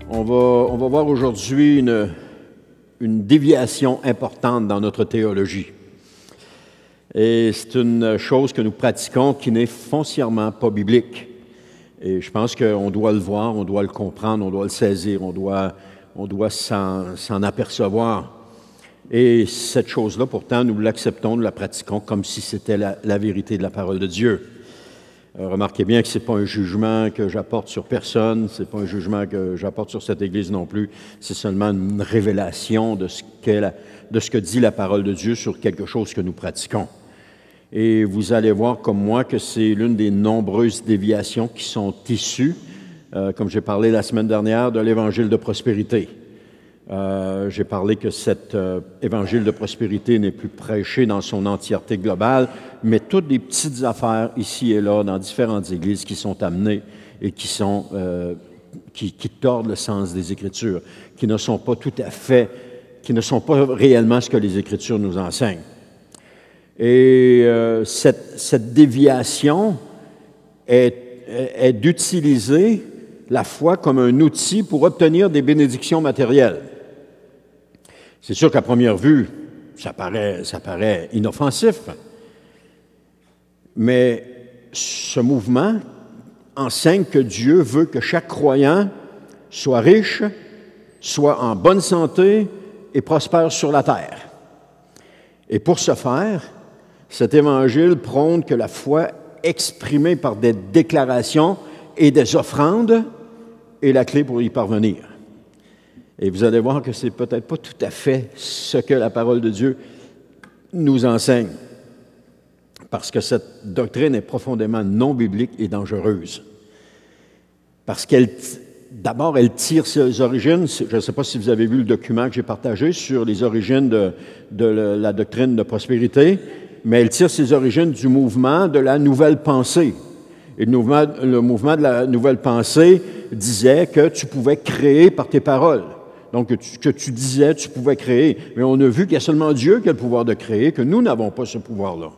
On va voir aujourd'hui une déviation importante dans notre théologie. Et c'est une chose que nous pratiquons qui n'est foncièrement pas biblique. Et je pense qu'on doit le voir, on doit le comprendre, on doit le saisir, on doit s'en apercevoir. Et cette chose-là, pourtant, nous l'acceptons, nous la pratiquons comme si c'était la vérité de la parole de Dieu. Remarquez bien que ce n'est pas un jugement que j'apporte sur personne, ce n'est pas un jugement que j'apporte sur cette Église non plus, c'est seulement une révélation de ce que dit la parole de Dieu sur quelque chose que nous pratiquons. Et vous allez voir comme moi que c'est l'une des nombreuses déviations qui sont issues, comme j'ai parlé la semaine dernière, de l'Évangile de prospérité. J'ai parlé que cet évangile de prospérité n'est plus prêché dans son entièreté globale, mais toutes des petites affaires ici et là dans différentes églises qui sont amenées et qui tordent le sens des Écritures, qui ne sont pas tout à fait, qui ne sont pas réellement ce que les Écritures nous enseignent. Et cette déviation est d'utiliser la foi comme un outil pour obtenir des bénédictions matérielles. C'est sûr qu'à première vue, ça paraît inoffensif, mais ce mouvement enseigne que Dieu veut que chaque croyant soit riche, soit en bonne santé et prospère sur la terre. Et pour ce faire, cet évangile prône que la foi exprimée par des déclarations et des offrandes est la clé pour y parvenir. Et vous allez voir que c'est peut-être pas tout à fait ce que la parole de Dieu nous enseigne, parce que cette doctrine est profondément non biblique et dangereuse. Parce d'abord, elle tire ses origines. Je ne sais pas si vous avez vu le document que j'ai partagé sur les origines de la doctrine de prospérité, mais elle tire ses origines du mouvement de la nouvelle pensée. Et le mouvement de la nouvelle pensée disait que tu pouvais créer par tes paroles. Donc, que tu disais, tu pouvais créer. Mais on a vu qu'il y a seulement Dieu qui a le pouvoir de créer, que nous n'avons pas ce pouvoir-là.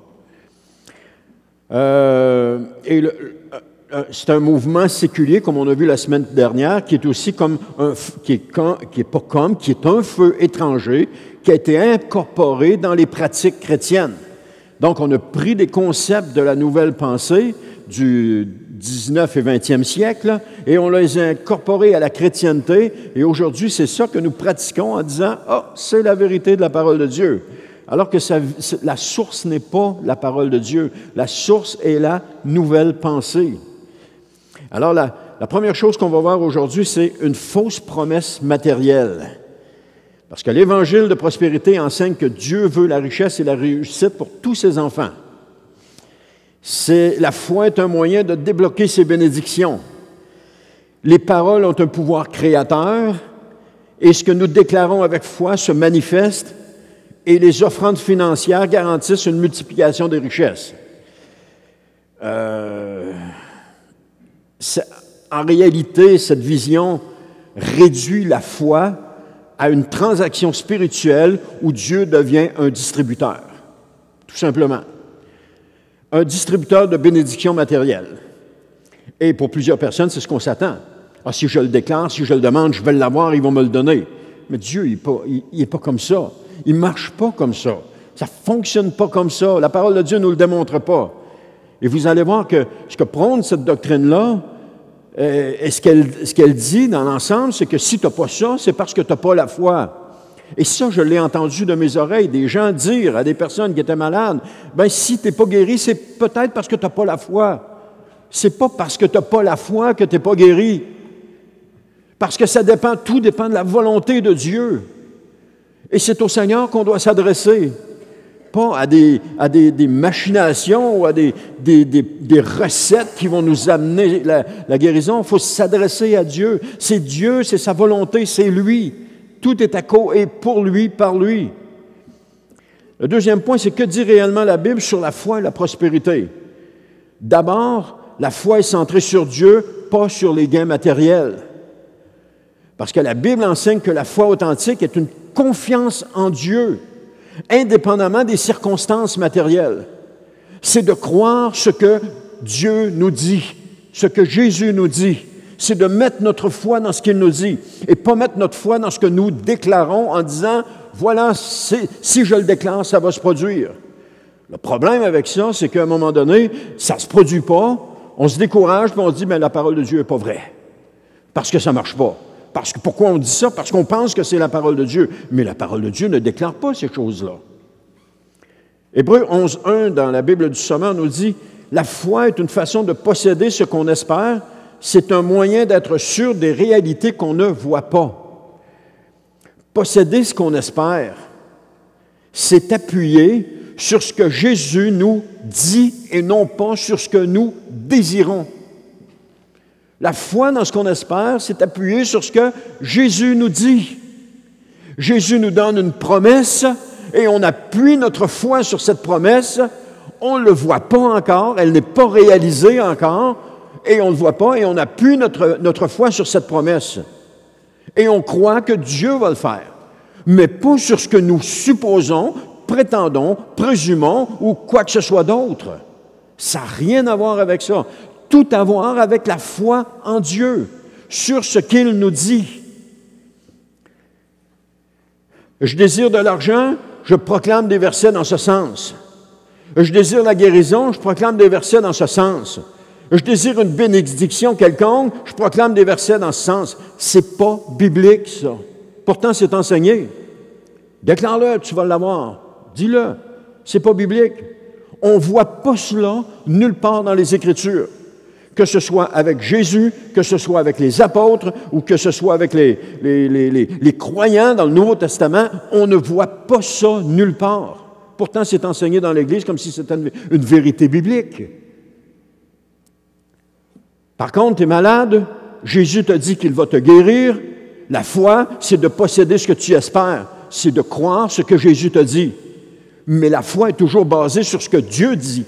C'est un mouvement séculier, comme on a vu la semaine dernière, qui est aussi qui est un feu étranger, qui a été incorporé dans les pratiques chrétiennes. Donc, on a pris des concepts de la nouvelle pensée du 19 et 20e siècle et on les a incorporés à la chrétienté. Et aujourd'hui, c'est ça que nous pratiquons en disant « Ah, c'est la vérité de la parole de Dieu ». Alors que la source n'est pas la parole de Dieu. La source est la nouvelle pensée. Alors, la première chose qu'on va voir aujourd'hui, c'est une fausse promesse matérielle. Parce que l'Évangile de prospérité enseigne que Dieu veut la richesse et la réussite pour tous ses enfants. La foi est un moyen de débloquer ses bénédictions. Les paroles ont un pouvoir créateur et ce que nous déclarons avec foi se manifeste et les offrandes financières garantissent une multiplication des richesses. En réalité, cette vision réduit la foi à une transaction spirituelle où Dieu devient un distributeur, tout simplement. Un distributeur de bénédictions matérielles. Et pour plusieurs personnes, c'est ce qu'on s'attend. Ah, si je le déclare, si je le demande, je vais l'avoir, ils vont me le donner. Mais Dieu, il n'est pas comme ça. Il ne marche pas comme ça. Ça ne fonctionne pas comme ça. La parole de Dieu ne nous le démontre pas. Et vous allez voir que ce que prône cette doctrine-là, et ce qu'elle dit dans l'ensemble, c'est que si tu n'as pas ça, c'est parce que tu n'as pas la foi. Et ça, je l'ai entendu de mes oreilles, des gens dire à des personnes qui étaient malades, « Bien, si tu n'es pas guéri, c'est peut-être parce que tu n'as pas la foi. C'est pas parce que tu n'as pas la foi que tu n'es pas guéri. Parce que tout dépend de la volonté de Dieu. Et c'est au Seigneur qu'on doit s'adresser. Pas à des machinations ou à des recettes qui vont nous amener la guérison. Il faut s'adresser à Dieu. C'est Dieu, c'est sa volonté, c'est lui. Tout est à cause et pour lui, par lui. Le deuxième point, c'est que dit réellement la Bible sur la foi et la prospérité? D'abord, la foi est centrée sur Dieu, pas sur les gains matériels. Parce que la Bible enseigne que la foi authentique est une confiance en Dieu, indépendamment des circonstances matérielles. C'est de croire ce que Dieu nous dit, ce que Jésus nous dit. c'est de mettre notre foi dans ce qu'il nous dit et pas mettre notre foi dans ce que nous déclarons en disant, voilà, si je le déclare, ça va se produire. Le problème avec ça, c'est qu'à un moment donné, ça ne se produit pas, on se décourage puis on se dit, mais la parole de Dieu n'est pas vraie, parce que ça ne marche pas. Pourquoi on dit ça? Parce qu'on pense que c'est la parole de Dieu. Mais la parole de Dieu ne déclare pas ces choses-là. Hébreux 11.1, dans la Bible du Sommeur, nous dit « La foi est une façon de posséder ce qu'on espère. C'est un moyen d'être sûr des réalités qu'on ne voit pas. » Posséder ce qu'on espère, c'est appuyer sur ce que Jésus nous dit et non pas sur ce que nous désirons. La foi dans ce qu'on espère, c'est appuyer sur ce que Jésus nous dit. Jésus nous donne une promesse et on appuie notre foi sur cette promesse. On ne le voit pas encore, elle n'est pas réalisée encore, et on ne le voit pas, et on appuie notre foi sur cette promesse. Et on croit que Dieu va le faire, mais pas sur ce que nous supposons, prétendons, présumons, ou quoi que ce soit d'autre. Ça n'a rien à voir avec ça. Tout à voir avec la foi en Dieu, sur ce qu'il nous dit. Je désire de l'argent, je proclame des versets dans ce sens. Je désire la guérison, je proclame des versets dans ce sens. Je désire une bénédiction quelconque, je proclame des versets dans ce sens. C'est pas biblique, ça. Pourtant, c'est enseigné. Déclare-le, tu vas l'avoir. Dis-le. C'est pas biblique. On ne voit pas cela nulle part dans les Écritures. Que ce soit avec Jésus, que ce soit avec les apôtres ou que ce soit avec les croyants dans le Nouveau Testament, on ne voit pas ça nulle part. Pourtant, c'est enseigné dans l'Église comme si c'était une vérité biblique. Par contre, tu es malade, Jésus te dit qu'il va te guérir. La foi, c'est de posséder ce que tu espères, c'est de croire ce que Jésus te dit. Mais la foi est toujours basée sur ce que Dieu dit.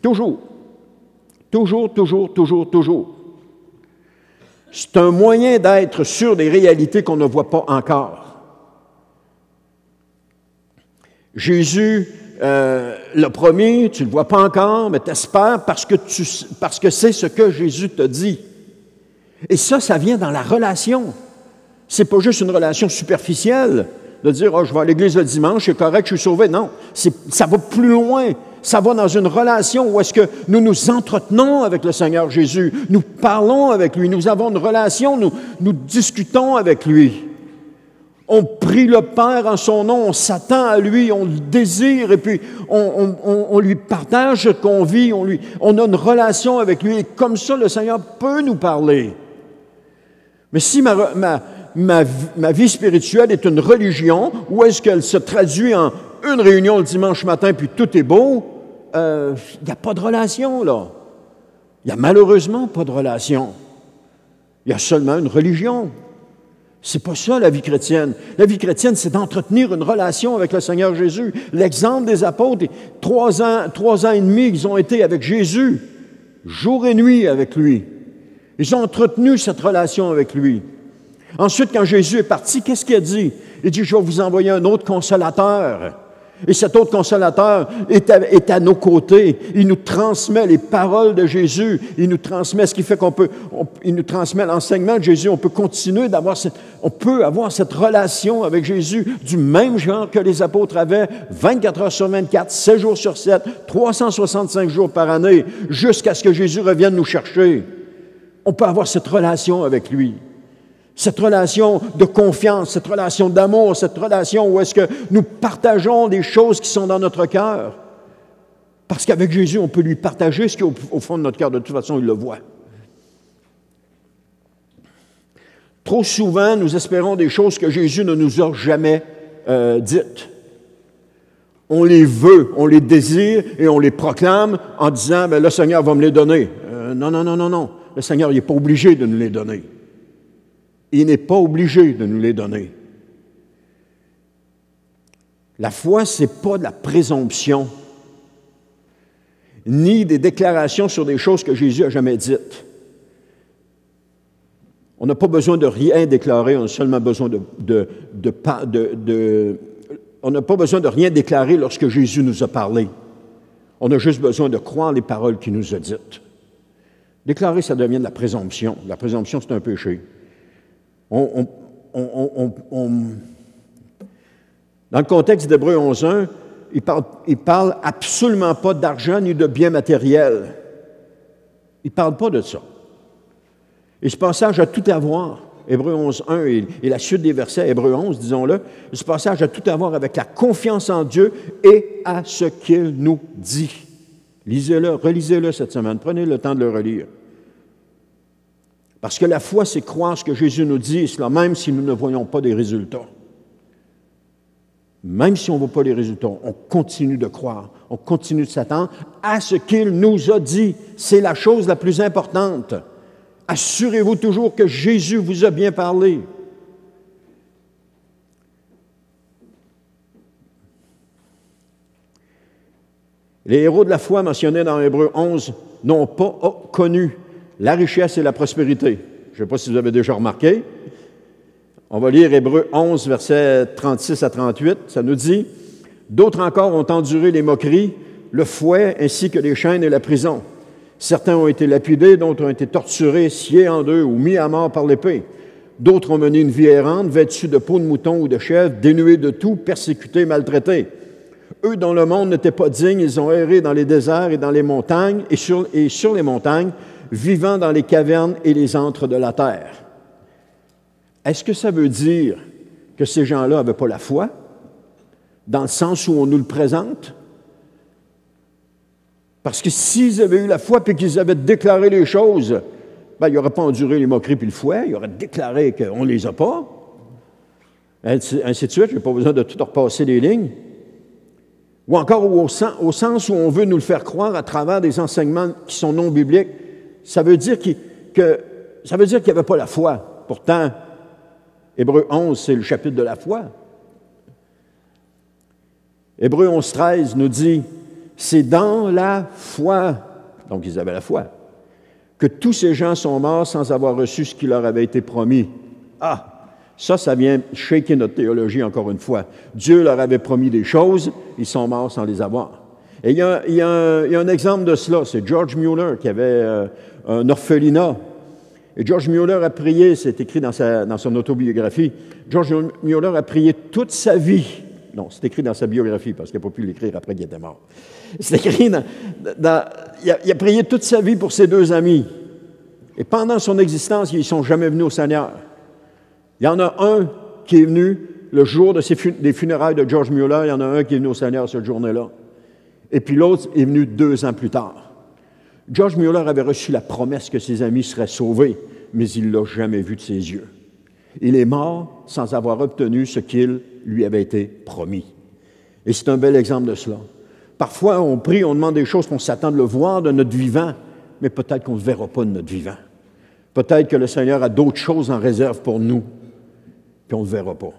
Toujours. Toujours, toujours, toujours, toujours. C'est un moyen d'être sûr des réalités qu'on ne voit pas encore. Jésus l'a promis, tu ne le vois pas encore, mais tu espères parce que c'est ce que Jésus te dit. Et ça vient dans la relation. C'est pas juste une relation superficielle, de dire « Oh, je vais à l'église le dimanche, c'est correct, je suis sauvé ». Non, ça va plus loin. Ça va dans une relation où est-ce que nous nous entretenons avec le Seigneur Jésus, nous parlons avec lui, nous avons une relation, nous discutons avec lui. On prie le Père en son nom, on s'attend à lui, on le désire et puis on lui partage ce qu'on vit, on a une relation avec lui et comme ça le Seigneur peut nous parler. Mais si ma vie spirituelle est une religion, où est-ce qu'elle se traduit en une réunion le dimanche matin puis tout est beau, il n'y a pas de relation là. Il n'y a malheureusement pas de relation. Il y a seulement une religion. C'est pas ça, la vie chrétienne. La vie chrétienne, c'est d'entretenir une relation avec le Seigneur Jésus. L'exemple des apôtres, 3 ans et demi, ils ont été avec Jésus, jour et nuit avec lui. Ils ont entretenu cette relation avec lui. Ensuite, quand Jésus est parti, qu'est-ce qu'il a dit? Il dit, je vais vous envoyer un autre consolateur. Et cet autre consolateur est à nos côtés. Il nous transmet les paroles de Jésus. Il nous transmet ce qui fait il nous transmet l'enseignement de Jésus. On peut continuer on peut avoir cette relation avec Jésus du même genre que les apôtres avaient 24 heures sur 24, 7 jours sur 7, 365 jours par année, jusqu'à ce que Jésus revienne nous chercher. On peut avoir cette relation avec lui. Cette relation de confiance, cette relation d'amour, cette relation où est-ce que nous partageons des choses qui sont dans notre cœur. Parce qu'avec Jésus, on peut lui partager ce qui est au fond de notre cœur. De toute façon, il le voit. Trop souvent, nous espérons des choses que Jésus ne nous a jamais dites. On les veut, on les désire et on les proclame en disant, bien, le Seigneur va me les donner. Non. Le Seigneur, il n'est pas obligé de nous les donner. Il n'est pas obligé de nous les donner. La foi, ce n'est pas de la présomption, ni des déclarations sur des choses que Jésus n'a jamais dites. On n'a pas besoin de rien déclarer, on a seulement besoin on n'a pas besoin de rien déclarer lorsque Jésus nous a parlé. On a juste besoin de croire les paroles qu'il nous a dites. Déclarer, ça devient de la présomption. La présomption, c'est un péché. Dans le contexte d'Hébreux 11.1, il parle absolument pas d'argent ni de biens matériels. Il ne parle pas de ça. Et ce passage a tout à voir, Hébreux 11.1 et la suite des versets, Hébreux 11, disons-le, ce passage a tout à voir avec la confiance en Dieu et à ce qu'il nous dit. Lisez-le, relisez-le cette semaine, prenez le temps de le relire. Parce que la foi, c'est croire ce que Jésus nous dit, et cela même si nous ne voyons pas des résultats. Même si on ne voit pas les résultats, on continue de croire, on continue de s'attendre à ce qu'il nous a dit. C'est la chose la plus importante. Assurez-vous toujours que Jésus vous a bien parlé. Les héros de la foi mentionnés dans Hébreux 11 n'ont pas connu la richesse et la prospérité. Je ne sais pas si vous avez déjà remarqué. On va lire Hébreux 11, versets 36 à 38. Ça nous dit « D'autres encore ont enduré les moqueries, le fouet, ainsi que les chaînes et la prison. Certains ont été lapidés, d'autres ont été torturés, sciés en deux ou mis à mort par l'épée. D'autres ont mené une vie errante, vêtus de peau de mouton ou de chèvre, dénués de tout, persécutés, maltraités. Eux dont le monde n'était pas digne, ils ont erré dans les déserts et dans les montagnes, et sur les montagnes, vivant dans les cavernes et les antres de la terre. » Est-ce que ça veut dire que ces gens-là n'avaient pas la foi, dans le sens où on nous le présente? Parce que s'ils avaient eu la foi et qu'ils avaient déclaré les choses, ils n'auraient pas enduré les moqueries puis le fouet, ils auraient déclaré qu'on ne les a pas. Ainsi de suite, je n'ai pas besoin de tout repasser les lignes. Ou encore au sens où on veut nous le faire croire à travers des enseignements qui sont non bibliques, ça veut dire qu'il n'y avait pas la foi. Pourtant, Hébreux 11, c'est le chapitre de la foi. Hébreux 11, 13 nous dit « C'est dans la foi, donc ils avaient la foi, que tous ces gens sont morts sans avoir reçu ce qui leur avait été promis. » Ah, ça vient shaker notre théologie encore une fois. Dieu leur avait promis des choses, ils sont morts sans les avoir. Et il y a un exemple de cela, c'est George Mueller qui avait un orphelinat. Et George Mueller a prié, c'est écrit dans son autobiographie, George Mueller a prié toute sa vie. Non, c'est écrit dans sa biographie, parce qu'il n'a pas pu l'écrire après qu'il était mort. C'est écrit il a prié toute sa vie pour ses deux amis. Et pendant son existence, ils ne sont jamais venus au Seigneur. Il y en a un qui est venu le jour des funérailles de George Mueller, il y en a un qui est venu au Seigneur cette journée-là. Et puis l'autre est venu 2 ans plus tard. George Mueller avait reçu la promesse que ses amis seraient sauvés, mais il ne l'a jamais vu de ses yeux. Il est mort sans avoir obtenu ce qu'il lui avait été promis. Et c'est un bel exemple de cela. Parfois, on prie, on demande des choses qu'on s'attend de le voir de notre vivant, mais peut-être qu'on ne le verra pas de notre vivant. Peut-être que le Seigneur a d'autres choses en réserve pour nous, puis on ne le verra pas.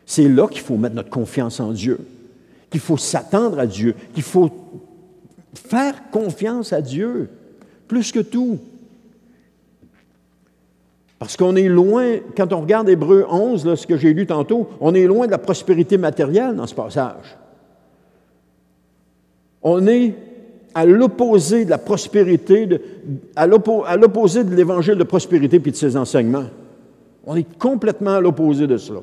C'est là qu'il faut mettre notre confiance en Dieu, qu'il faut s'attendre à Dieu, qu'il faut faire confiance à Dieu, plus que tout. Parce qu'on est loin, quand on regarde Hébreux 11, là, ce que j'ai lu tantôt, on est loin de la prospérité matérielle dans ce passage. On est à l'opposé de la prospérité, à l'opposé de l'évangile de prospérité puis de ses enseignements. On est complètement à l'opposé de cela.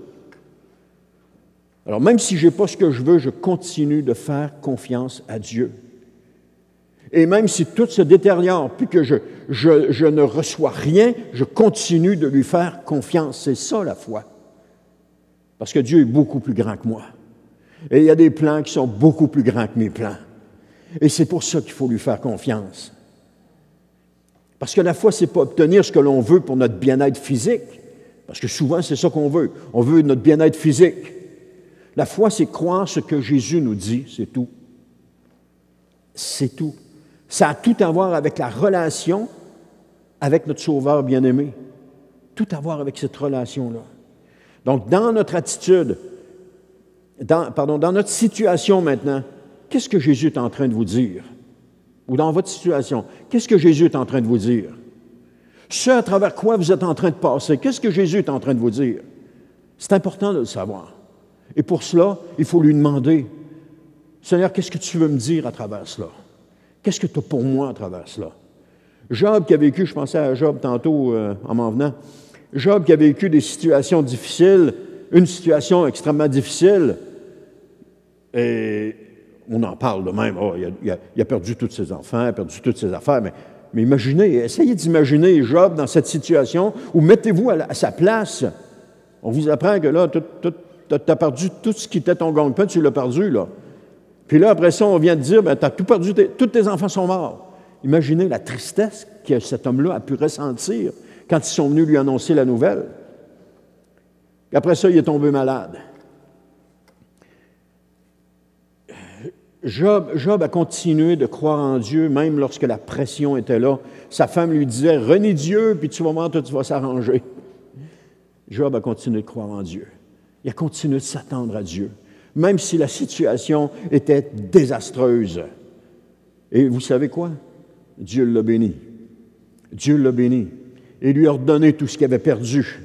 Alors, même si je n'ai pas ce que je veux, je continue de faire confiance à Dieu. Et même si tout se détériore, puis que je ne reçois rien, je continue de lui faire confiance. C'est ça, la foi. Parce que Dieu est beaucoup plus grand que moi. Et il y a des plans qui sont beaucoup plus grands que mes plans. Et c'est pour ça qu'il faut lui faire confiance. Parce que la foi, ce n'est pas obtenir ce que l'on veut pour notre bien-être physique. Parce que souvent, c'est ça qu'on veut. On veut notre bien-être physique. La foi, c'est croire ce que Jésus nous dit, c'est tout. C'est tout. Ça a tout à voir avec la relation avec notre Sauveur bien-aimé. Tout à voir avec cette relation-là. Donc, dans notre attitude, dans notre situation maintenant, qu'est-ce que Jésus est en train de vous dire? Ou dans votre situation, qu'est-ce que Jésus est en train de vous dire? Ce à travers quoi vous êtes en train de passer, qu'est-ce que Jésus est en train de vous dire? C'est important de le savoir. Et pour cela, il faut lui demander, Seigneur, qu'est-ce que tu veux me dire à travers cela? Qu'est-ce que tu as pour moi à travers cela? Job qui a vécu, je pensais à Job tantôt en m'en venant, Job qui a vécu des situations difficiles, une situation extrêmement difficile, et on en parle de même, oh, il a perdu tous ses enfants, il a perdu toutes ses affaires, mais imaginez, essayez d'imaginer Job dans cette situation, ou mettez-vous à sa place. On vous apprend que là, tu as perdu tout ce qui était ton gagne-pain, tu l'as perdu, là. Puis là, après ça, on vient de dire, tu as tout perdu, tous tes enfants sont morts. Imaginez la tristesse que cet homme-là a pu ressentir quand ils sont venus lui annoncer la nouvelle. Puis après ça, il est tombé malade. Job a continué de croire en Dieu, même lorsque la pression était là. Sa femme lui disait, « Renie Dieu, puis tu vas voir, tout va s'arranger. » Job a continué de croire en Dieu. Il a continué de s'attendre à Dieu, même si la situation était désastreuse. Et vous savez quoi? Dieu l'a béni. Dieu l'a béni. Et lui a redonné tout ce qu'il avait perdu.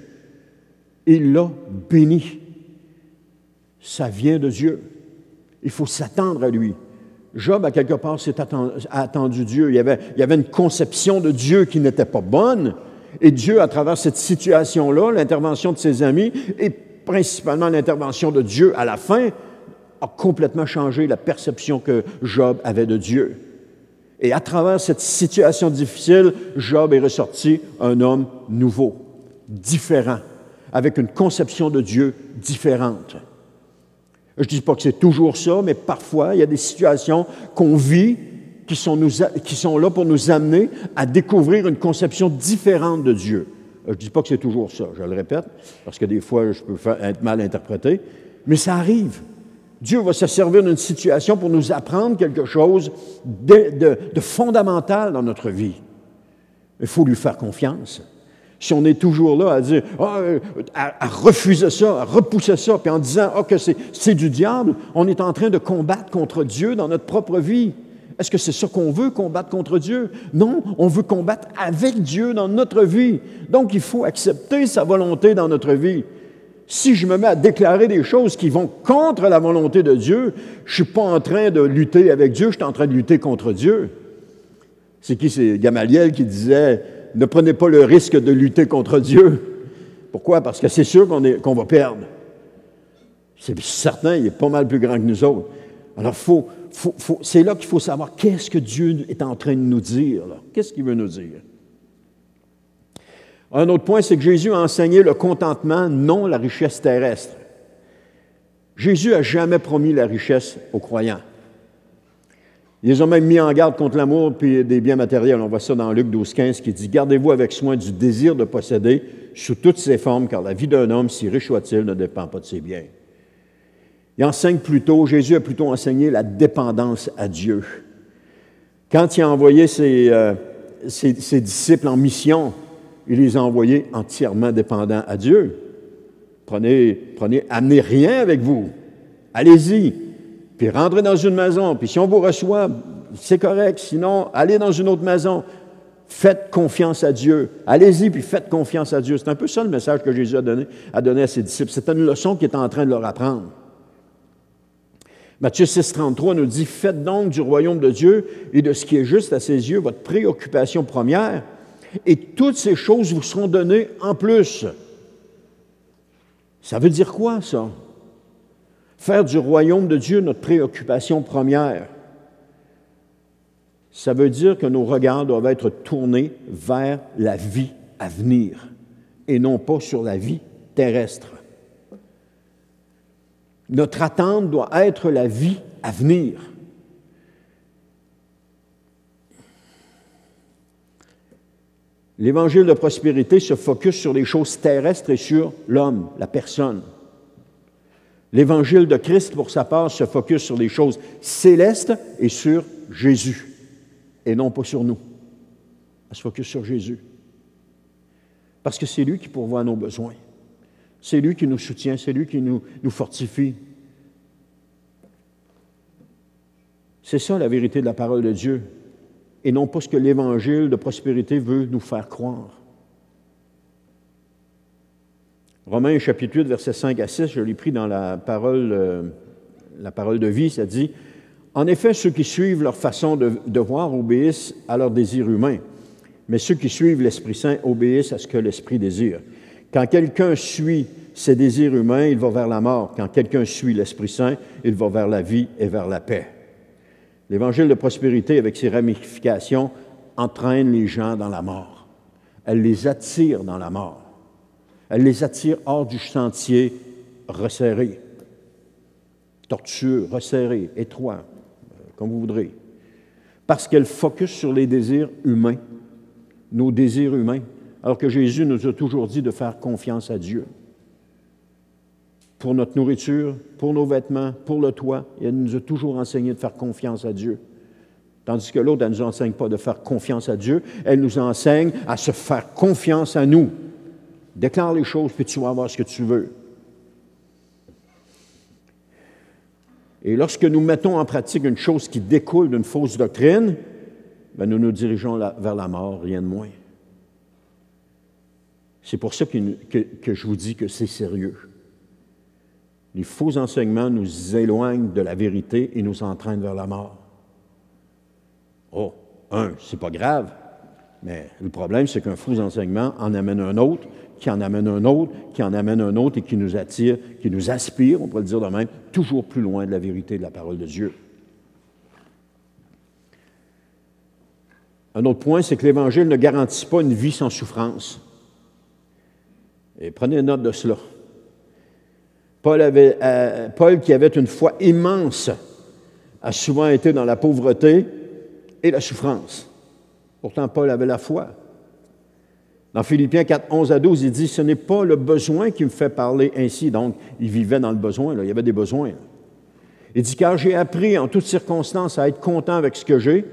Il l'a béni. Ça vient de Dieu. Il faut s'attendre à lui. Job, à quelque part, a attendu Dieu. Il y avait une conception de Dieu qui n'était pas bonne. Et Dieu, à travers cette situation-là, l'intervention de ses amis, et principalement l'intervention de Dieu à la fin, a complètement changé la perception que Job avait de Dieu. Et à travers cette situation difficile, Job est ressorti un homme nouveau, différent, avec une conception de Dieu différente. Je ne dis pas que c'est toujours ça, mais parfois, il y a des situations qu'on vit qui sont là pour nous amener à découvrir une conception différente de Dieu. Je ne dis pas que c'est toujours ça, je le répète, parce que des fois, je peux être mal interprété, mais ça arrive. Dieu va se servir d'une situation pour nous apprendre quelque chose de fondamental dans notre vie. Il faut lui faire confiance. Si on est toujours là à dire, à refuser ça, à repousser ça, puis en disant que c'est du diable, on est en train de combattre contre Dieu dans notre propre vie. Est-ce que c'est ça qu'on veut, combattre contre Dieu? Non, on veut combattre avec Dieu dans notre vie. Donc, il faut accepter sa volonté dans notre vie. Si je me mets à déclarer des choses qui vont contre la volonté de Dieu, je ne suis pas en train de lutter avec Dieu, je suis en train de lutter contre Dieu. C'est qui? C'est Gamaliel qui disait « Ne prenez pas le risque de lutter contre Dieu. » Pourquoi? Parce que c'est sûr qu'on va perdre. C'est certain, il est pas mal plus grand que nous autres. Alors, c'est là qu'il faut savoir qu'est-ce que Dieu est en train de nous dire. Là. Qu'est-ce qu'il veut nous dire? Un autre point, c'est que Jésus a enseigné le contentement, non la richesse terrestre. Jésus n'a jamais promis la richesse aux croyants. Ils les ont même mis en garde contre l'amour et des biens matériels. On voit ça dans Luc 12,15 qui dit « Gardez-vous avec soin du désir de posséder sous toutes ses formes, car la vie d'un homme, si riche soit-il, ne dépend pas de ses biens. » Jésus a plutôt enseigné la dépendance à Dieu. Quand il a envoyé ses disciples en mission, il les a envoyés entièrement dépendants à Dieu. Amenez rien avec vous. Allez-y, puis rentrez dans une maison, puis si on vous reçoit, c'est correct, sinon, allez dans une autre maison. Faites confiance à Dieu. Allez-y, puis faites confiance à Dieu. C'est un peu ça le message que Jésus a donné à ses disciples. C'est une leçon qu'il est en train de leur apprendre. Matthieu 6,33 nous dit « Faites donc du royaume de Dieu et de ce qui est juste à ses yeux votre préoccupation première, et toutes ces choses vous seront données en plus. » Ça veut dire quoi, ça? Faire du royaume de Dieu notre préoccupation première. Ça veut dire que nos regards doivent être tournés vers la vie à venir et non pas sur la vie terrestre. Notre attente doit être la vie à venir. L'évangile de prospérité se focus sur les choses terrestres et sur l'homme, la personne. L'évangile de Christ, pour sa part, se focus sur les choses célestes et sur Jésus, et non pas sur nous. Elle se focus sur Jésus. Parce que c'est lui qui pourvoit à nos besoins. C'est lui qui nous soutient, c'est lui qui nous fortifie. C'est ça la vérité de la parole de Dieu, et non pas ce que l'évangile de prospérité veut nous faire croire. Romains chapitre 8, versets 5 à 6, je l'ai pris dans la parole de vie, ça dit « En effet, ceux qui suivent leur façon de voir obéissent à leurs désirs humains. Mais ceux qui suivent l'Esprit Saint obéissent à ce que l'Esprit désire. Quand quelqu'un suit ses désirs humains, il va vers la mort. Quand quelqu'un suit l'Esprit Saint, il va vers la vie et vers la paix. L'évangile de prospérité, avec ses ramifications, entraîne les gens dans la mort. Elle les attire dans la mort. Elle les attire hors du sentier resserré, tortueux, resserré, étroit, comme vous voudrez. Parce qu'elle focus sur les désirs humains, nos désirs humains, alors que Jésus nous a toujours dit de faire confiance à Dieu. Pour notre nourriture, pour nos vêtements, pour le toit, il nous a toujours enseigné de faire confiance à Dieu. Tandis que l'autre, elle ne nous enseigne pas de faire confiance à Dieu, elle nous enseigne à se faire confiance à nous. Déclare les choses, puis tu vas avoir ce que tu veux. Et lorsque nous mettons en pratique une chose qui découle d'une fausse doctrine, bien, nous nous dirigeons vers la mort, rien de moins. C'est pour ça que je vous dis que c'est sérieux. Les faux enseignements nous éloignent de la vérité et nous entraînent vers la mort. Oh, c'est pas grave, mais le problème, c'est qu'un faux enseignement en amène un autre, qui en amène un autre, qui en amène un autre et qui nous attire, qui nous aspire, on pourrait le dire de même, toujours plus loin de la vérité de la parole de Dieu. Un autre point, c'est que l'Évangile ne garantit pas une vie sans souffrance. Et prenez note de cela. Paul, qui avait une foi immense, a souvent été dans la pauvreté et la souffrance. Pourtant, Paul avait la foi. Dans Philippiens 4, 11 à 12, il dit « Ce n'est pas le besoin qui me fait parler ainsi. » Donc, il vivait dans le besoin, là. Il y avait des besoins. Là. Il dit « Car j'ai appris en toutes circonstances à être content avec ce que j'ai.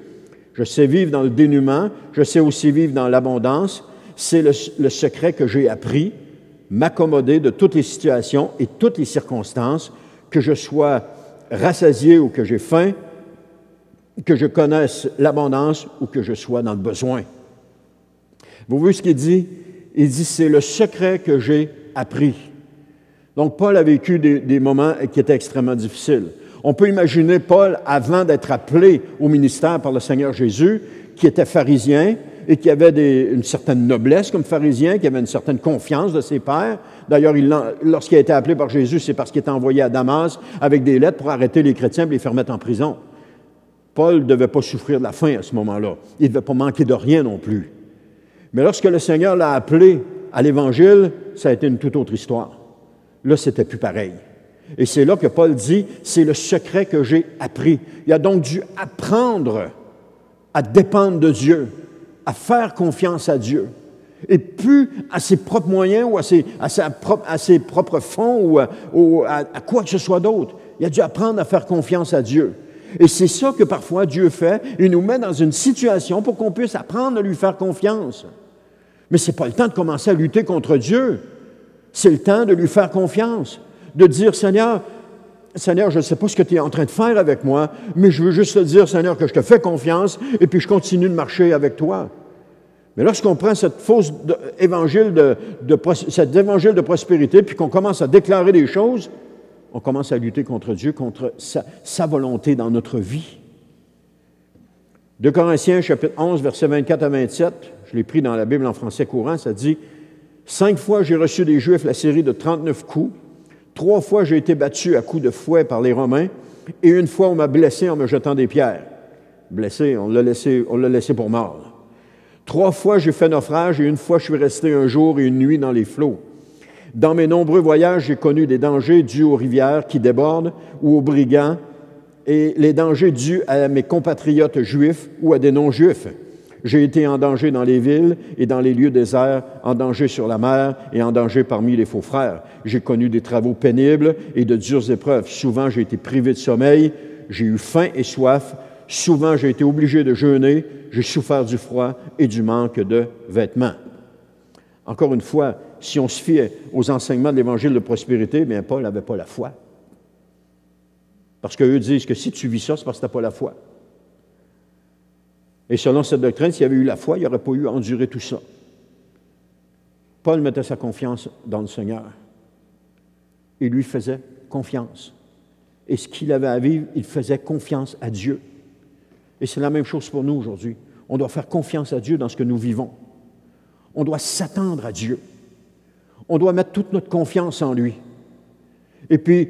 Je sais vivre dans le dénuement, je sais aussi vivre dans l'abondance. C'est le secret que j'ai appris, m'accommoder de toutes les situations et toutes les circonstances, que je sois rassasié ou que j'ai faim, que je connaisse l'abondance ou que je sois dans le besoin. » Vous voyez ce qu'il dit? Il dit, c'est le secret que j'ai appris. Donc, Paul a vécu des moments qui étaient extrêmement difficiles. On peut imaginer Paul, avant d'être appelé au ministère par le Seigneur Jésus, qui était pharisien et qui avait une certaine noblesse comme pharisien, qui avait une certaine confiance de ses pairs. D'ailleurs, lorsqu'il a été appelé par Jésus, c'est parce qu'il était envoyé à Damas avec des lettres pour arrêter les chrétiens et les faire mettre en prison. Paul ne devait pas souffrir de la faim à ce moment-là. Il ne devait pas manquer de rien non plus. Mais lorsque le Seigneur l'a appelé à l'Évangile, ça a été une toute autre histoire. Là, c'était plus pareil. Et c'est là que Paul dit, c'est le secret que j'ai appris. Il a donc dû apprendre à dépendre de Dieu, à faire confiance à Dieu, et plus à ses propres moyens ou à ses propres fonds ou à quoi que ce soit d'autre. Il a dû apprendre à faire confiance à Dieu. Et c'est ça que parfois Dieu fait. Il nous met dans une situation pour qu'on puisse apprendre à lui faire confiance. Mais ce n'est pas le temps de commencer à lutter contre Dieu. C'est le temps de lui faire confiance, de dire, Seigneur, je ne sais pas ce que tu es en train de faire avec moi, mais je veux juste te dire, Seigneur, que je te fais confiance et puis je continue de marcher avec toi. Mais lorsqu'on prend cette fausse évangile cet évangile de prospérité puis qu'on commence à déclarer des choses, on commence à lutter contre Dieu, contre sa volonté dans notre vie. 2 Corinthiens, chapitre 11, versets 24 à 27, je l'ai pris dans la Bible en français courant, ça dit « 5 fois j'ai reçu des Juifs la série de 39 coups, 3 fois j'ai été battu à coups de fouet par les Romains, et 1 fois on m'a blessé en me jetant des pierres. » Blessé, on l'a laissé pour mort. 3 fois j'ai fait naufrage, et 1 fois je suis resté un jour et une nuit dans les flots. Dans mes nombreux voyages, j'ai connu des dangers dus aux rivières qui débordent ou aux brigands, et les dangers dus à mes compatriotes juifs ou à des non-juifs. J'ai été en danger dans les villes et dans les lieux déserts, en danger sur la mer et en danger parmi les faux frères. J'ai connu des travaux pénibles et de dures épreuves. Souvent, j'ai été privé de sommeil, j'ai eu faim et soif. Souvent, j'ai été obligé de jeûner, j'ai souffert du froid et du manque de vêtements. Encore une fois, si on se fiait aux enseignements de l'Évangile de prospérité, bien, Paul n'avait pas la foi. Parce qu'eux disent que si tu vis ça, c'est parce que tu n'as pas la foi. Et selon cette doctrine, s'il y avait eu la foi, il n'aurait pas eu à endurer tout ça. Paul mettait sa confiance dans le Seigneur. Il lui faisait confiance. Et ce qu'il avait à vivre, il faisait confiance à Dieu. Et c'est la même chose pour nous aujourd'hui. On doit faire confiance à Dieu dans ce que nous vivons. On doit s'attendre à Dieu. On doit mettre toute notre confiance en lui. Et puis,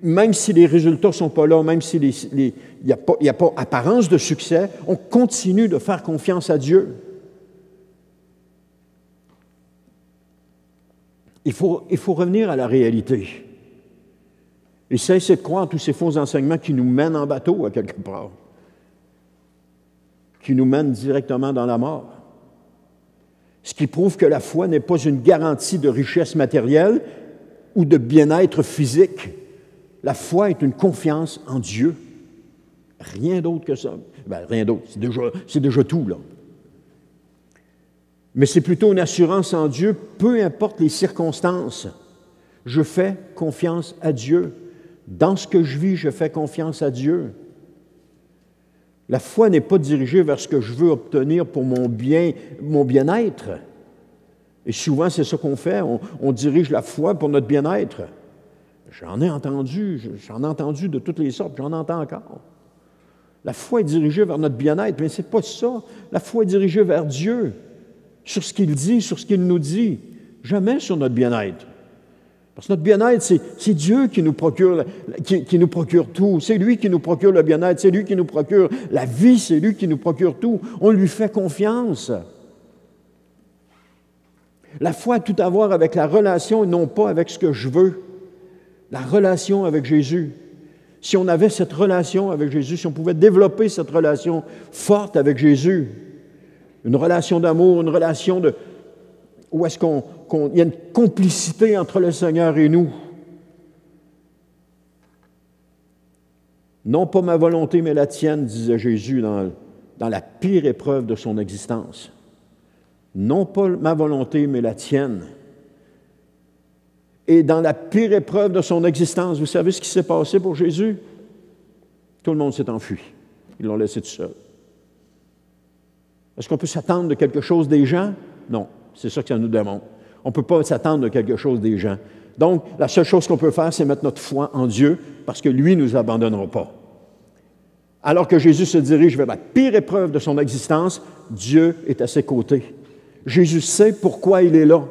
même si les résultats ne sont pas là, même s'il n'y a pas apparence de succès, on continue de faire confiance à Dieu. Il faut revenir à la réalité. Et cesser de croire tous ces faux enseignements qui nous mènent en bateau, à quelque part, qui nous mènent directement dans la mort. Ce qui prouve que la foi n'est pas une garantie de richesse matérielle ou de bien-être physique. La foi est une confiance en Dieu. Rien d'autre que ça. Bien, rien d'autre, c'est déjà tout, là. Mais c'est plutôt une assurance en Dieu, peu importe les circonstances. Je fais confiance à Dieu. Dans ce que je vis, je fais confiance à Dieu. La foi n'est pas dirigée vers ce que je veux obtenir pour mon bien-être. Et souvent, c'est ça qu'on fait. On dirige la foi pour notre bien-être. J'en ai entendu de toutes les sortes, j'en entends encore. La foi est dirigée vers notre bien-être, mais ce n'est pas ça. La foi est dirigée vers Dieu, sur ce qu'il dit, sur ce qu'il nous dit, jamais sur notre bien-être. Parce que notre bien-être, c'est Dieu qui nous procure tout. C'est lui qui nous procure le bien-être, c'est lui qui nous procure la vie, c'est lui qui nous procure tout. On lui fait confiance. La foi a tout à voir avec la relation et non pas avec ce que je veux. La relation avec Jésus. Si on avait cette relation avec Jésus, si on pouvait développer cette relation forte avec Jésus, une relation d'amour, une relation où est-ce qu'il y a une complicité entre le Seigneur et nous. Non pas ma volonté, mais la tienne, disait Jésus dans la pire épreuve de son existence. Non pas ma volonté, mais la tienne. Et dans la pire épreuve de son existence, vous savez ce qui s'est passé pour Jésus? Tout le monde s'est enfui. Ils l'ont laissé tout seul. Est-ce qu'on peut s'attendre de quelque chose des gens? Non, c'est ça que ça nous démontre. On ne peut pas s'attendre de quelque chose des gens. Donc, la seule chose qu'on peut faire, c'est mettre notre foi en Dieu, parce que lui ne nous abandonnera pas. Alors que Jésus se dirige vers la pire épreuve de son existence, Dieu est à ses côtés. Jésus sait pourquoi il est là.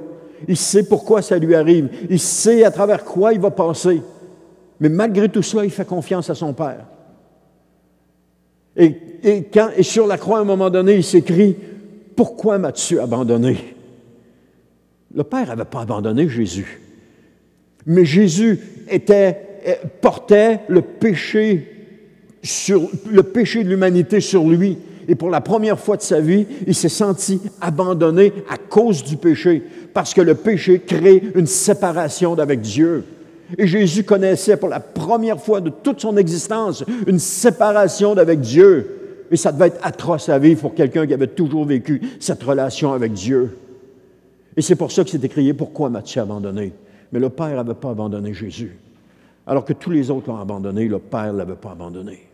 Il sait pourquoi ça lui arrive. Il sait à travers quoi il va passer. Mais malgré tout cela, il fait confiance à son Père. Et sur la croix, à un moment donné, il s'écrie « Pourquoi m'as-tu abandonné? » Le Père n'avait pas abandonné Jésus. Mais Jésus portait le péché de l'humanité sur lui. Et pour la première fois de sa vie, il s'est senti abandonné à cause du péché, parce que le péché crée une séparation avec Dieu. Et Jésus connaissait pour la première fois de toute son existence une séparation avec Dieu. Et ça devait être atroce à vivre pour quelqu'un qui avait toujours vécu cette relation avec Dieu. Et c'est pour ça que c'est écrit « Pourquoi m'as-tu abandonné? » Mais le Père n'avait pas abandonné Jésus. Alors que tous les autres l'ont abandonné, le Père ne l'avait pas abandonné.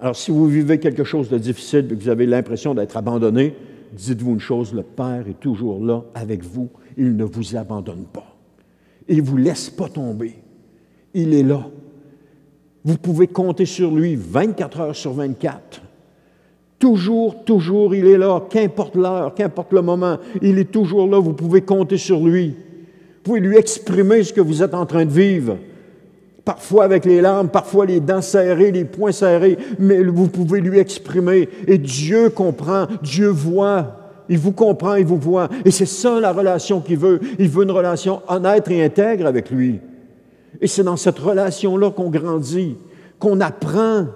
Alors, si vous vivez quelque chose de difficile et que vous avez l'impression d'être abandonné, dites-vous une chose, le Père est toujours là avec vous. Il ne vous abandonne pas. Il ne vous laisse pas tomber. Il est là. Vous pouvez compter sur lui 24 heures sur 24. Toujours, toujours, il est là. Qu'importe l'heure, qu'importe le moment, il est toujours là. Vous pouvez compter sur lui. Vous pouvez lui exprimer ce que vous êtes en train de vivre. Parfois avec les larmes, parfois les dents serrées, les poings serrés, mais vous pouvez lui exprimer. Et Dieu comprend, Dieu voit. Il vous comprend, il vous voit. Et c'est ça la relation qu'il veut. Il veut une relation honnête et intègre avec lui. Et c'est dans cette relation-là qu'on grandit, qu'on apprend.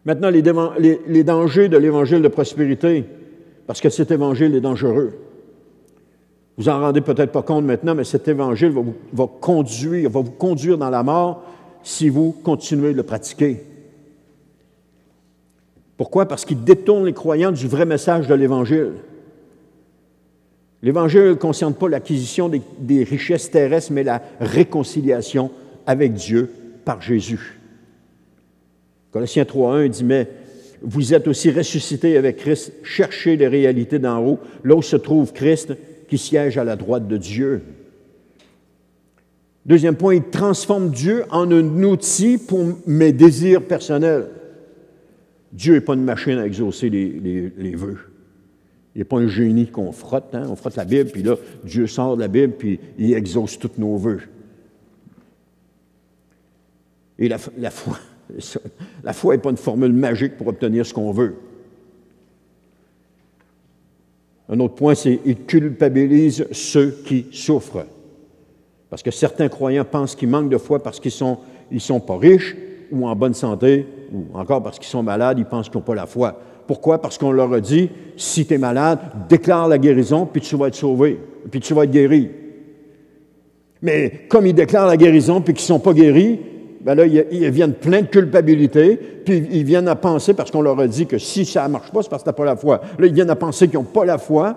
Maintenant, les dangers de l'évangile de prospérité, parce que cet évangile est dangereux. Vous en rendez peut-être pas compte maintenant, mais cet évangile va vous conduire dans la mort si vous continuez de le pratiquer. Pourquoi? Parce qu'il détourne les croyants du vrai message de l'Évangile. L'Évangile ne concerne pas l'acquisition des richesses terrestres, mais la réconciliation avec Dieu par Jésus. Colossiens 3.1 dit « Mais vous êtes aussi ressuscités avec Christ, cherchez les réalités d'en haut, là où se trouve Christ, qui siège à la droite de Dieu. » Deuxième point, il transforme Dieu en un outil pour mes désirs personnels. Dieu n'est pas une machine à exaucer les vœux. Il n'est pas un génie qu'on frotte, hein? On frotte la Bible, puis là, Dieu sort de la Bible, puis il exauce tous nos vœux. Et la foi n'est pas une formule magique pour obtenir ce qu'on veut. Un autre point, c'est qu'il culpabilise ceux qui souffrent. Parce que certains croyants pensent qu'ils manquent de foi parce qu'ils sont pas riches ou en bonne santé, ou encore parce qu'ils sont malades, ils pensent qu'ils n'ont pas la foi. Pourquoi? Parce qu'on leur a dit, si tu es malade, déclare la guérison, puis tu vas être sauvé, puis tu vas être guéri. Mais comme ils déclarent la guérison, puis qu'ils ne sont pas guéris, bien là, ils viennent plein de culpabilité, puis ils viennent à penser, parce qu'on leur a dit que si ça ne marche pas, c'est parce que tu n'as pas la foi. Là, ils viennent à penser qu'ils n'ont pas la foi,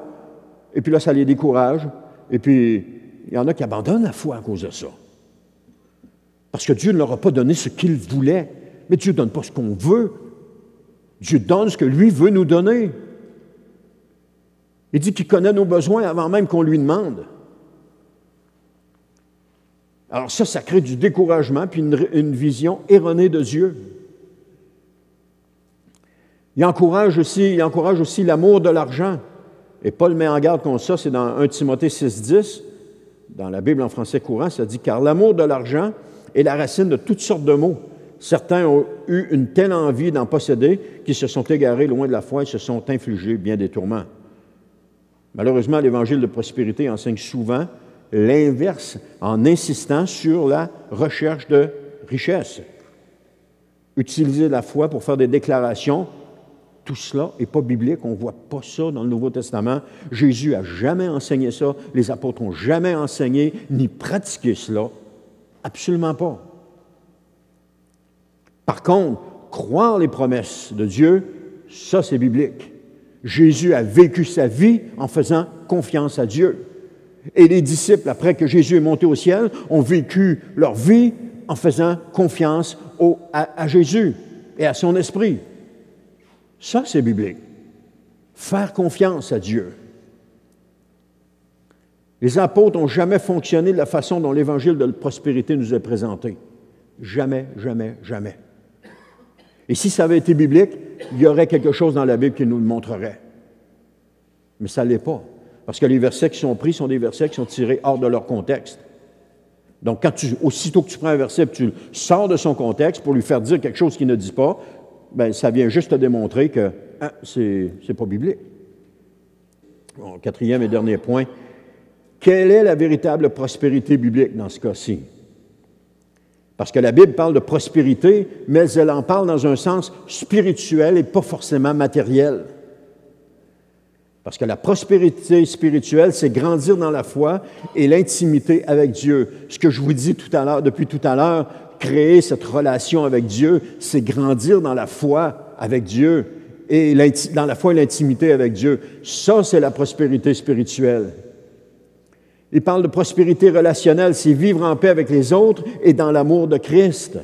et puis là, ça les décourage, et puis il y en a qui abandonnent la foi à cause de ça. Parce que Dieu ne leur a pas donné ce qu'il voulait. Mais Dieu ne donne pas ce qu'on veut. Dieu donne ce que lui veut nous donner. Il dit qu'il connaît nos besoins avant même qu'on lui demande. Alors ça crée du découragement puis une vision erronée de Dieu. Il encourage aussi l'amour de l'argent. Et Paul met en garde contre ça, c'est dans 1 Timothée 6,10. Dans la Bible en français courant, ça dit « Car l'amour de l'argent est la racine de toutes sortes de maux. Certains ont eu une telle envie d'en posséder qu'ils se sont égarés loin de la foi et se sont infligés bien des tourments. » Malheureusement, l'Évangile de prospérité enseigne souvent l'inverse en insistant sur la recherche de richesse. Utiliser la foi pour faire des déclarations, tout cela n'est pas biblique, on ne voit pas ça dans le Nouveau Testament. Jésus n'a jamais enseigné ça, les apôtres n'ont jamais enseigné ni pratiqué cela. Absolument pas. Par contre, croire les promesses de Dieu, ça c'est biblique. Jésus a vécu sa vie en faisant confiance à Dieu. Et les disciples, après que Jésus est monté au ciel, ont vécu leur vie en faisant confiance à Jésus et à son esprit. Ça, c'est biblique. Faire confiance à Dieu. Les apôtres n'ont jamais fonctionné de la façon dont l'Évangile de la prospérité nous est présenté. Jamais, jamais, jamais. Et si ça avait été biblique, il y aurait quelque chose dans la Bible qui nous le montrerait. Mais ça ne l'est pas. Parce que les versets qui sont pris sont des versets qui sont tirés hors de leur contexte. Donc, aussitôt que tu prends un verset et tu le sors de son contexte pour lui faire dire quelque chose qu'il ne dit pas, bien, ça vient juste te démontrer que c'est pas biblique. Bon, quatrième et dernier point. Quelle est la véritable prospérité biblique dans ce cas-ci? Parce que la Bible parle de prospérité, mais elle en parle dans un sens spirituel et pas forcément matériel. Parce que la prospérité spirituelle, c'est grandir dans la foi et l'intimité avec Dieu. Ce que je vous dis depuis tout à l'heure, créer cette relation avec Dieu, c'est grandir dans la foi avec Dieu et dans la foi et l'intimité avec Dieu. Ça, c'est la prospérité spirituelle. Il parle de prospérité relationnelle, c'est vivre en paix avec les autres et dans l'amour de Christ.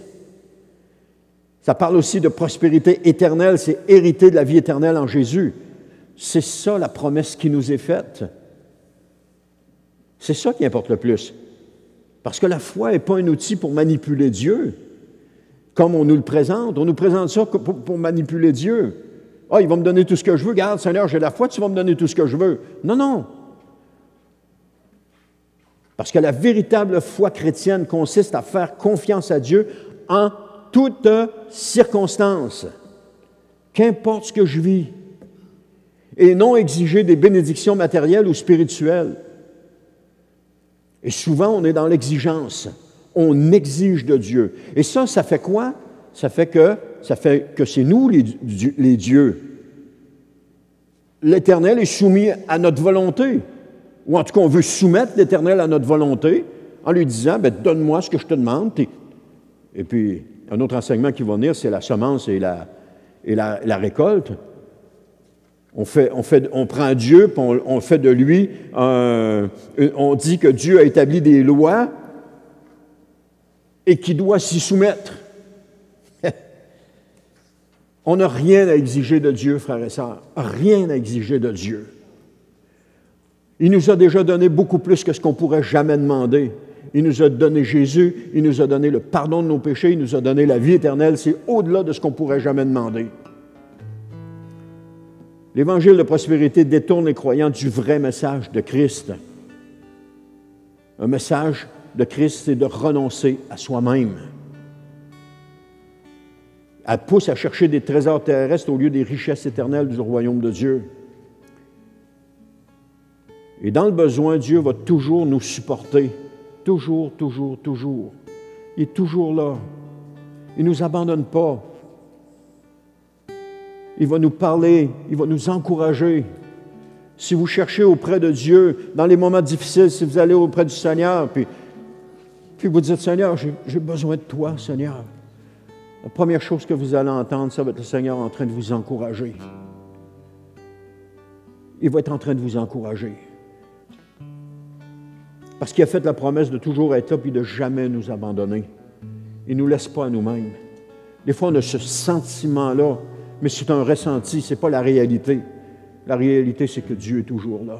Ça parle aussi de prospérité éternelle, c'est hériter de la vie éternelle en Jésus. C'est ça la promesse qui nous est faite. C'est ça qui importe le plus. Parce que la foi n'est pas un outil pour manipuler Dieu, comme on nous le présente. On nous présente ça pour manipuler Dieu. Ah, il va me donner tout ce que je veux. Regarde, Seigneur, j'ai la foi, tu vas me donner tout ce que je veux. Non, non. Parce que la véritable foi chrétienne consiste à faire confiance à Dieu en toutes circonstances, qu'importe ce que je vis, et non exiger des bénédictions matérielles ou spirituelles. Et souvent, on est dans l'exigence. On exige de Dieu. Et ça fait quoi? Ça fait que c'est nous les dieux. L'Éternel est soumis à notre volonté. Ou en tout cas, on veut soumettre l'Éternel à notre volonté en lui disant, bien, donne-moi ce que je te demande. Et puis, un autre enseignement qui va venir, c'est la semence et la récolte. On prend Dieu, puis on fait de lui, on dit que Dieu a établi des lois et qu'il doit s'y soumettre. On n'a rien à exiger de Dieu, frères et sœurs. Rien à exiger de Dieu. Il nous a déjà donné beaucoup plus que ce qu'on pourrait jamais demander. Il nous a donné Jésus, il nous a donné le pardon de nos péchés, il nous a donné la vie éternelle. C'est au-delà de ce qu'on pourrait jamais demander. L'Évangile de prospérité détourne les croyants du vrai message de Christ. Un message de Christ, c'est de renoncer à soi-même. Elle pousse à chercher des trésors terrestres au lieu des richesses éternelles du royaume de Dieu. Et dans le besoin, Dieu va toujours nous supporter. Toujours, toujours, toujours. Il est toujours là. Il ne nous abandonne pas. Il va nous parler, il va nous encourager. Si vous cherchez auprès de Dieu, dans les moments difficiles, si vous allez auprès du Seigneur, puis vous dites, Seigneur, j'ai besoin de toi, Seigneur. La première chose que vous allez entendre, ça va être le Seigneur en train de vous encourager. Il va être en train de vous encourager. Parce qu'il a fait la promesse de toujours être là et de jamais nous abandonner. Il ne nous laisse pas à nous-mêmes. Des fois, on a ce sentiment-là, mais c'est un ressenti, ce n'est pas la réalité. La réalité, c'est que Dieu est toujours là.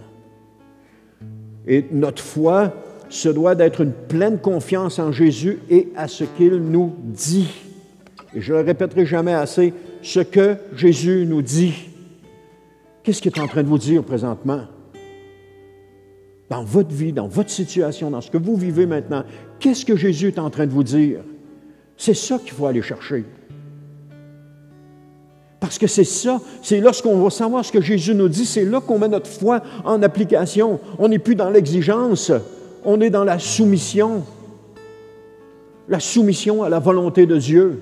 Et notre foi se doit d'être une pleine confiance en Jésus et à ce qu'il nous dit. Et je ne le répéterai jamais assez, ce que Jésus nous dit. Qu'est-ce qu'il est en train de vous dire présentement? Dans votre vie, dans votre situation, dans ce que vous vivez maintenant, qu'est-ce que Jésus est en train de vous dire? C'est ça qu'il faut aller chercher. Parce que c'est ça, c'est lorsqu'on va savoir ce que Jésus nous dit, c'est là qu'on met notre foi en application. On n'est plus dans l'exigence, on est dans la soumission. La soumission à la volonté de Dieu.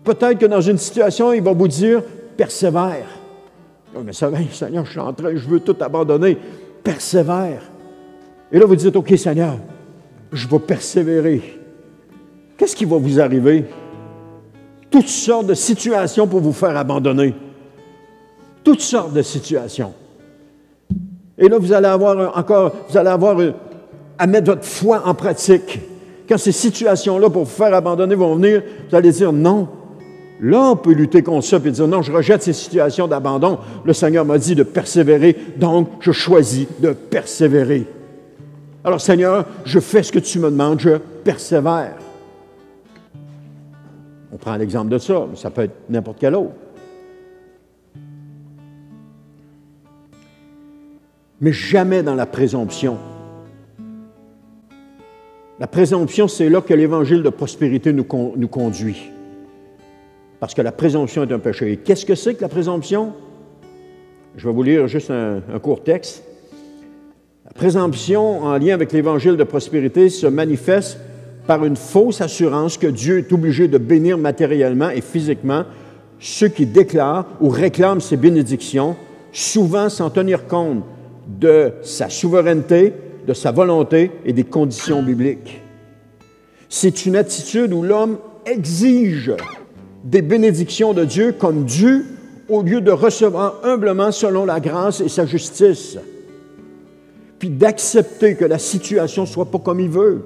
Peut-être que dans une situation, il va vous dire « persévère ». Oh, mais ça va, Seigneur, je veux tout abandonner. Persévère. Et là, vous dites « OK, Seigneur, je vais persévérer ». Qu'est-ce qui va vous arriver? Toutes sortes de situations pour vous faire abandonner. Toutes sortes de situations. Et là, vous allez avoir à mettre votre foi en pratique. Quand ces situations-là pour vous faire abandonner vont venir, vous allez dire non. Là, on peut lutter contre ça et dire non, je rejette ces situations d'abandon. Le Seigneur m'a dit de persévérer, donc je choisis de persévérer. Alors, Seigneur, je fais ce que tu me demandes, je persévère. On prend l'exemple de ça, mais ça peut être n'importe quel autre. Mais jamais dans la présomption. La présomption, c'est là que l'Évangile de prospérité nous conduit. Parce que la présomption est un péché. Et qu'est-ce que c'est que la présomption? Je vais vous lire juste un court texte. La présomption, en lien avec l'Évangile de prospérité, se manifeste par une fausse assurance que Dieu est obligé de bénir matériellement et physiquement ceux qui déclarent ou réclament ses bénédictions, souvent sans tenir compte de sa souveraineté, de sa volonté et des conditions bibliques. C'est une attitude où l'homme exige des bénédictions de Dieu comme dû au lieu de recevoir humblement selon la grâce et sa justice, puis d'accepter que la situation ne soit pas comme il veut.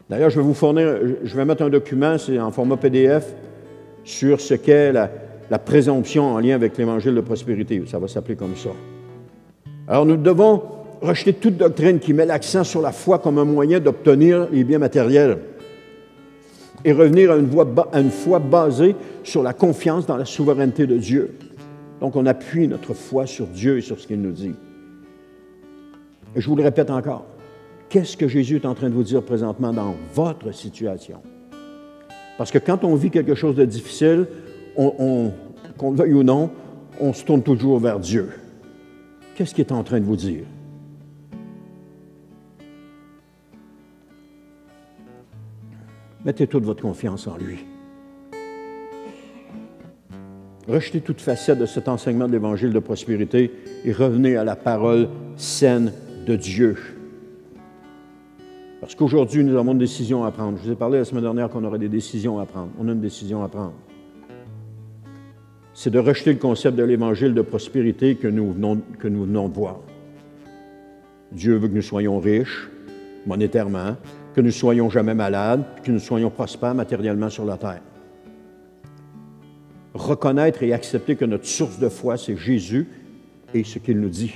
D'ailleurs, je vais mettre un document, c'est en format PDF, sur ce qu'est la présomption en lien avec l'Évangile de prospérité. Ça va s'appeler comme ça. Alors, nous devons rejeter toute doctrine qui met l'accent sur la foi comme un moyen d'obtenir les biens matériels et revenir à une foi basée sur la confiance dans la souveraineté de Dieu. Donc, on appuie notre foi sur Dieu et sur ce qu'il nous dit. Et je vous le répète encore. Qu'est-ce que Jésus est en train de vous dire présentement dans votre situation? Parce que quand on vit quelque chose de difficile, qu'on le veuille ou non, on se tourne toujours vers Dieu. Qu'est-ce qu'il est en train de vous dire? Mettez toute votre confiance en lui. Rejetez toute facette de cet enseignement de l'Évangile de prospérité et revenez à la parole saine de Dieu. Parce qu'aujourd'hui, nous avons une décision à prendre. Je vous ai parlé la semaine dernière qu'on aurait des décisions à prendre. On a une décision à prendre. C'est de rejeter le concept de l'Évangile de prospérité que nous venons de voir. Dieu veut que nous soyons riches, monétairement, que nous ne soyons jamais malades, que nous soyons prospères matériellement sur la terre. Reconnaître et accepter que notre source de foi, c'est Jésus et ce qu'il nous dit.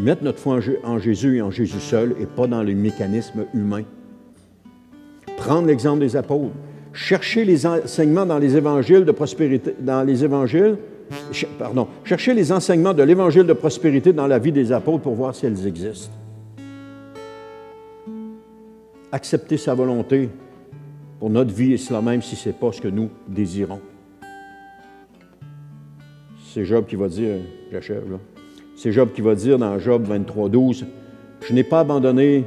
Mettre notre foi en Jésus et en Jésus seul et pas dans les mécanismes humains. Prendre l'exemple des apôtres. Chercher les enseignements dans les évangiles de prospérité, chercher les enseignements de l'évangile de prospérité dans la vie des apôtres pour voir si elles existent. Accepter sa volonté pour notre vie et cela même si ce n'est pas ce que nous désirons. C'est Job qui va dire, j'achève là, c'est Job qui va dire dans Job 23:12, « Je n'ai pas abandonné,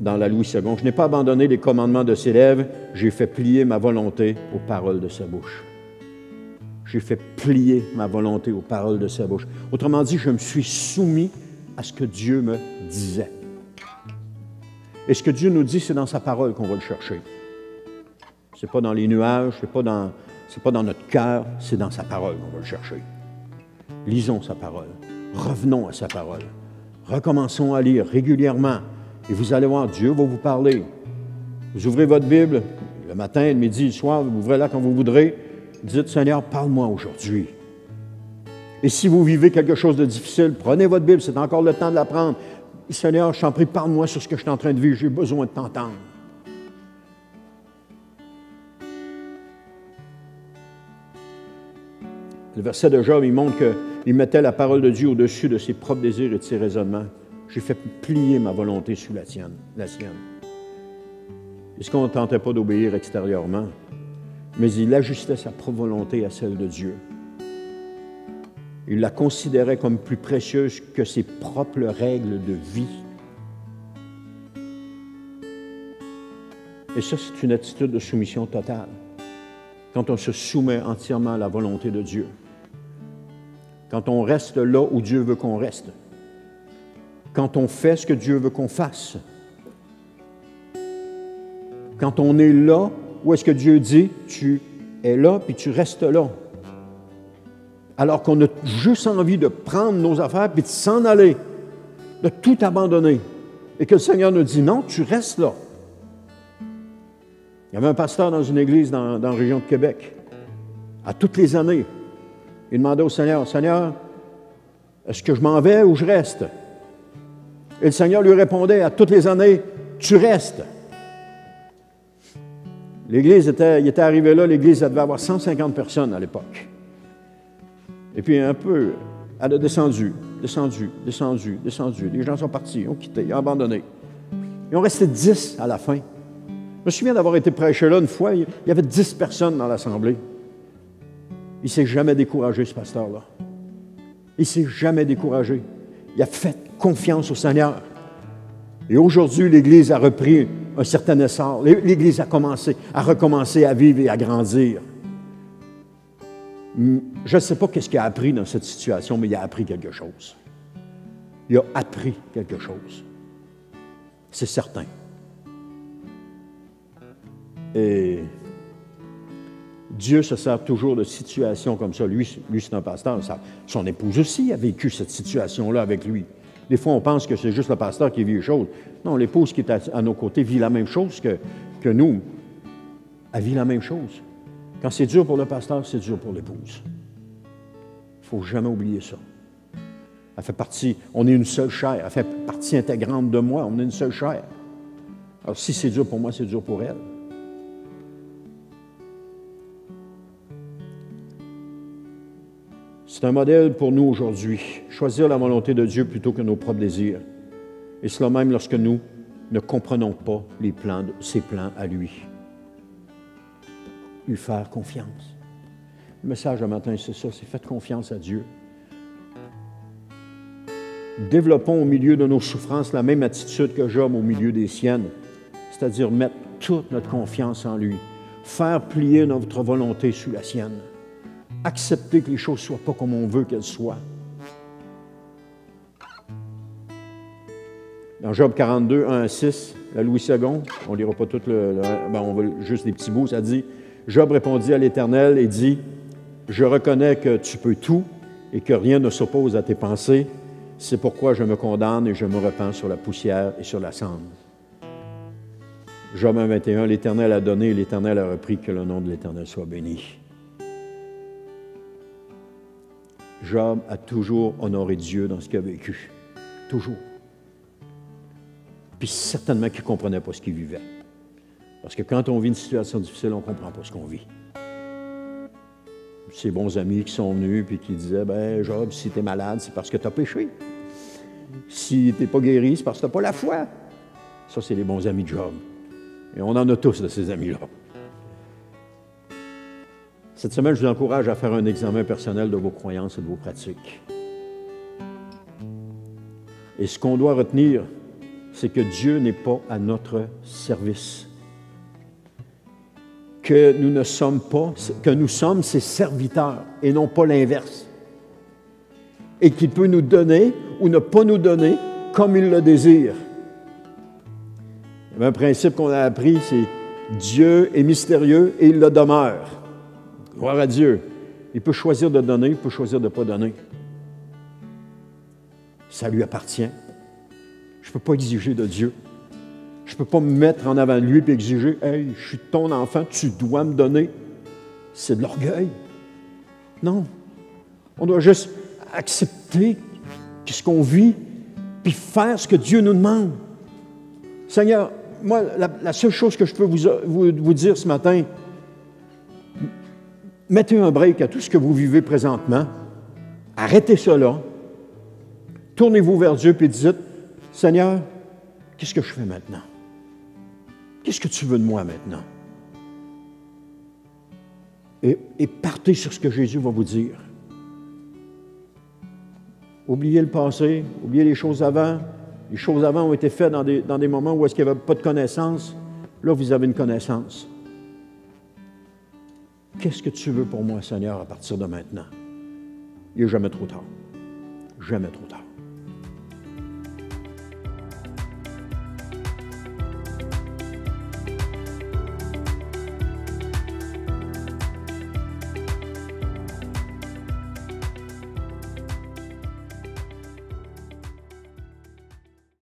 dans la Louis II, je n'ai pas abandonné les commandements de ses lèvres, j'ai fait plier ma volonté aux paroles de sa bouche. » J'ai fait plier ma volonté aux paroles de sa bouche. Autrement dit, je me suis soumis à ce que Dieu me disait. Et ce que Dieu nous dit, c'est dans sa parole qu'on va le chercher. Ce n'est pas dans les nuages, ce n'est pas dans notre cœur, c'est dans sa parole qu'on va le chercher. Lisons sa parole. Revenons à sa parole. Recommençons à lire régulièrement. Et vous allez voir, Dieu va vous parler. Vous ouvrez votre Bible, le matin, le midi, le soir, vous ouvrez-la quand vous voudrez. Dites, Seigneur, parle-moi aujourd'hui. Et si vous vivez quelque chose de difficile, prenez votre Bible, c'est encore le temps de l'apprendre. Seigneur, je t'en prie, parle-moi sur ce que je suis en train de vivre, j'ai besoin de t'entendre. Le verset de Job, il montre qu'il mettait la parole de Dieu au-dessus de ses propres désirs et de ses raisonnements. J'ai fait plier ma volonté sous la sienne. Est-ce qu'on ne tentait pas d'obéir extérieurement? Mais il ajustait sa propre volonté à celle de Dieu. Il la considérait comme plus précieuse que ses propres règles de vie. Et ça, c'est une attitude de soumission totale. Quand on se soumet entièrement à la volonté de Dieu. Quand on reste là où Dieu veut qu'on reste. Quand on fait ce que Dieu veut qu'on fasse. Quand on est là, où est-ce que Dieu dit, tu es là, puis tu restes là. Alors qu'on a juste envie de prendre nos affaires, puis de s'en aller, de tout abandonner. Et que le Seigneur nous dit, non, tu restes là. Il y avait un pasteur dans une église dans la région de Québec. À toutes les années, il demandait au Seigneur, « Seigneur, est-ce que je m'en vais ou je reste? » Et le Seigneur lui répondait à toutes les années, « Tu restes. » L'église il était arrivé là, l'église elle devait avoir 150 personnes à l'époque. Et puis un peu, elle a descendu. Les gens sont partis, ils ont quitté, ils ont abandonné. Ils ont resté 10 à la fin. Je me souviens d'avoir été prêché là une fois, il y avait 10 personnes dans l'assemblée. Il ne s'est jamais découragé, ce pasteur-là. Il ne s'est jamais découragé. Il a fait confiance au Seigneur. Et aujourd'hui, l'Église a repris un certain essor. L'Église a recommencé à vivre et à grandir. Je ne sais pas qu'est-ce qu'il a appris dans cette situation, mais il a appris quelque chose. Il a appris quelque chose. C'est certain. Et Dieu se sert toujours de situations comme ça. Lui c'est un pasteur. Son épouse aussi a vécu cette situation-là avec lui. Des fois, on pense que c'est juste le pasteur qui vit les choses. Non, l'épouse qui est à nos côtés vit la même chose que nous. Elle vit la même chose. Quand c'est dur pour le pasteur, c'est dur pour l'épouse. Il ne faut jamais oublier ça. Elle fait partie, on est une seule chair. Elle fait partie intégrante de moi. On est une seule chair. Alors, si c'est dur pour moi, c'est dur pour elle. C'est un modèle pour nous aujourd'hui. Choisir la volonté de Dieu plutôt que nos propres désirs. Et cela même lorsque nous ne comprenons pas ses plans à lui. Lui faire confiance. Le message de matin, c'est ça, c'est faites confiance à Dieu. Développons au milieu de nos souffrances la même attitude que Job au milieu des siennes, c'est-à-dire mettre toute notre confiance en lui, faire plier notre volonté sous la sienne. Accepter que les choses ne soient pas comme on veut qu'elles soient. Dans Job 42, 1 à 6, la Louis II, on ne lira pas tout on va juste les petits bouts, ça dit, Job répondit à l'Éternel et dit, « Je reconnais que tu peux tout et que rien ne s'oppose à tes pensées. C'est pourquoi je me condamne et je me repens sur la poussière et sur la cendre. » Job 1, 21, l'Éternel a donné et l'Éternel a repris, que le nom de l'Éternel soit béni. Job a toujours honoré Dieu dans ce qu'il a vécu. Toujours. Puis certainement qu'ils ne comprenaient pas ce qu'ils vivaient. Parce que quand on vit une situation difficile, on ne comprend pas ce qu'on vit. Ses bons amis qui sont venus et qui disaient, « Ben, Job, si tu es malade, c'est parce que tu as péché. Si tu n'es pas guéri, c'est parce que tu n'as pas la foi. » Ça, c'est les bons amis de Job. Et on en a tous de ces amis-là. Cette semaine, je vous encourage à faire un examen personnel de vos croyances et de vos pratiques. Et ce qu'on doit retenir, c'est que Dieu n'est pas à notre service. Que nous ne sommes pas, que nous sommes ses serviteurs et non pas l'inverse. Et qu'il peut nous donner ou ne pas nous donner comme il le désire. Il y a un principe qu'on a appris, c'est Dieu est mystérieux et il le demeure. Gloire à Dieu. Il peut choisir de donner, il peut choisir de ne pas donner. Ça lui appartient. Je ne peux pas exiger de Dieu. Je ne peux pas me mettre en avant de lui et exiger « Hey, je suis ton enfant, tu dois me donner. » C'est de l'orgueil. Non. On doit juste accepter ce qu'on vit puis faire ce que Dieu nous demande. Seigneur, moi, la seule chose que je peux vous dire ce matin, mettez un break à tout ce que vous vivez présentement. Arrêtez cela. Tournez-vous vers Dieu et dites « Seigneur, qu'est-ce que je fais maintenant? Qu'est-ce que tu veux de moi maintenant? » Et partez sur ce que Jésus va vous dire. Oubliez le passé, oubliez les choses avant. Les choses avant ont été faites dans des moments où est-ce qu'il n'y avait pas de connaissance. Là, vous avez une connaissance. Qu'est-ce que tu veux pour moi, Seigneur, à partir de maintenant? Il n'est jamais trop tard. Jamais trop tard.